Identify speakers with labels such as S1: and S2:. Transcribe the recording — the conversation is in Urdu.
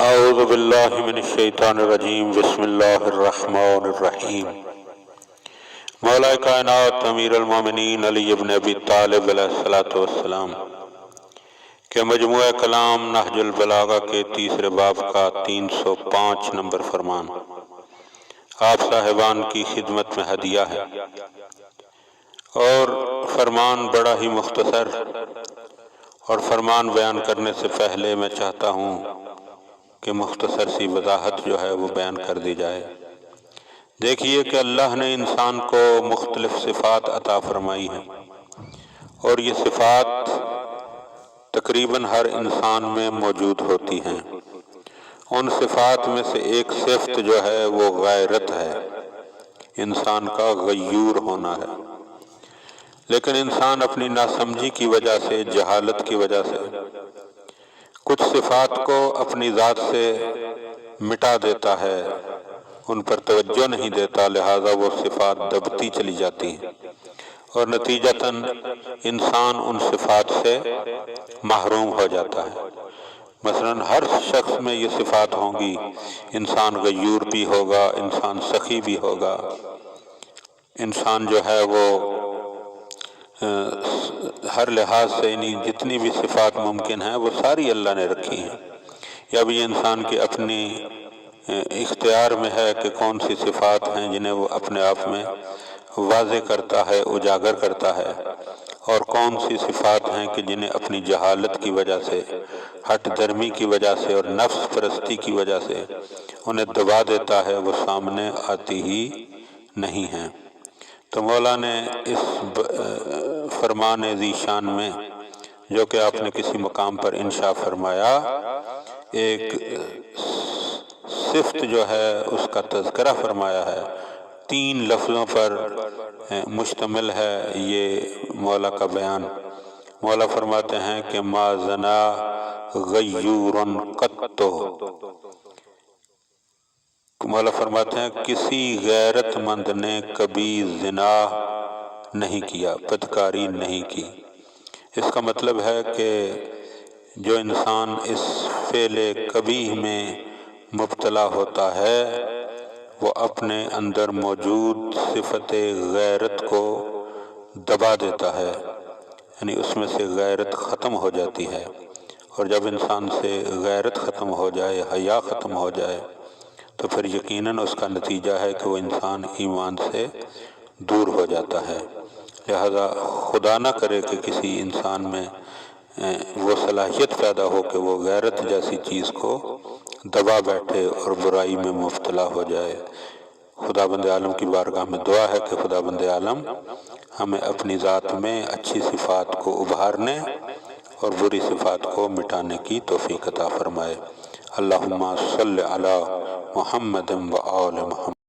S1: اعوذ باللہ من الشیطان الرجیم بسم اللہ الرحمن الرحیم۔ مولا کائنات امیر المومنین علی ابن ابی طالب علیہ السلام کے مجموعہ کلام نہج البلاغہ کے تیسرے باب کا 305 نمبر فرمان آپ صاحبان کی خدمت میں ہدیہ ہے، اور فرمان بڑا ہی مختصر، اور فرمان بیان کرنے سے پہلے میں چاہتا ہوں کہ مختصر سی وضاحت جو ہے وہ بیان کر دی جائے۔ دیکھیے کہ اللہ نے انسان کو مختلف صفات عطا فرمائی ہیں، اور یہ صفات تقریباً ہر انسان میں موجود ہوتی ہیں۔ ان صفات میں سے ایک صفت جو ہے وہ غیرت ہے، انسان کا غیور ہونا ہے۔ لیکن انسان اپنی ناسمجھی کی وجہ سے، جہالت کی وجہ سے کچھ صفات کو اپنی ذات سے مٹا دیتا ہے، ان پر توجہ نہیں دیتا، لہذا وہ صفات دبتی چلی جاتی ہیں، اور نتیجتاً انسان ان صفات سے محروم ہو جاتا ہے۔ مثلاً ہر شخص میں یہ صفات ہوں گی، انسان غیور بھی ہوگا، انسان سخی بھی ہوگا، انسان جو ہے وہ ہر لحاظ سے جتنی بھی صفات ممکن ہیں وہ ساری اللہ نے رکھی ہیں۔ یا بھی انسان کے اپنی اختیار میں ہے کہ کون سی صفات ہیں جنہیں وہ اپنے آپ میں واضح کرتا ہے، اجاگر کرتا ہے، اور کون سی صفات ہیں کہ جنہیں اپنی جہالت کی وجہ سے، ہٹ درمی کی وجہ سے اور نفس پرستی کی وجہ سے انہیں دبا دیتا ہے، وہ سامنے آتی ہی نہیں ہیں۔ تو مولا نے اس فرمان ذی شان میں، جو کہ آپ نے کسی مقام پر انشاء فرمایا، ایک صفت جو ہے اس کا تذکرہ فرمایا ہے، 3 لفظوں پر مشتمل ہے یہ مولا کا بیان۔ مولا فرماتے ہیں کہ ما زنا غیور قط، مولا فرماتے ہیں کسی غیرت مند نے کبھی زنا نہیں کیا، بدکاری نہیں کی۔ اس کا مطلب ہے کہ جو انسان اس فعل قبیح میں مبتلا ہوتا ہے وہ اپنے اندر موجود صفت غیرت کو دبا دیتا ہے، یعنی اس میں سے غیرت ختم ہو جاتی ہے، اور جب انسان سے غیرت ختم ہو جائے، حیا ختم ہو جائے، تو پھر یقیناً اس کا نتیجہ ہے کہ وہ انسان ایمان سے دور ہو جاتا ہے۔ لہذا خدا نہ کرے کہ کسی انسان میں وہ صلاحیت پیدا ہو کہ وہ غیرت جیسی چیز کو دبا بیٹھے اور برائی میں مبتلا ہو جائے۔ خدا بند عالم کی بارگاہ میں دعا ہے کہ خدا بند عالم ہمیں اپنی ذات میں اچھی صفات کو ابھارنے اور بری صفات کو مٹانے کی توفیق عطا فرمائے۔ اللہم صلی علی محمد و آل محمد۔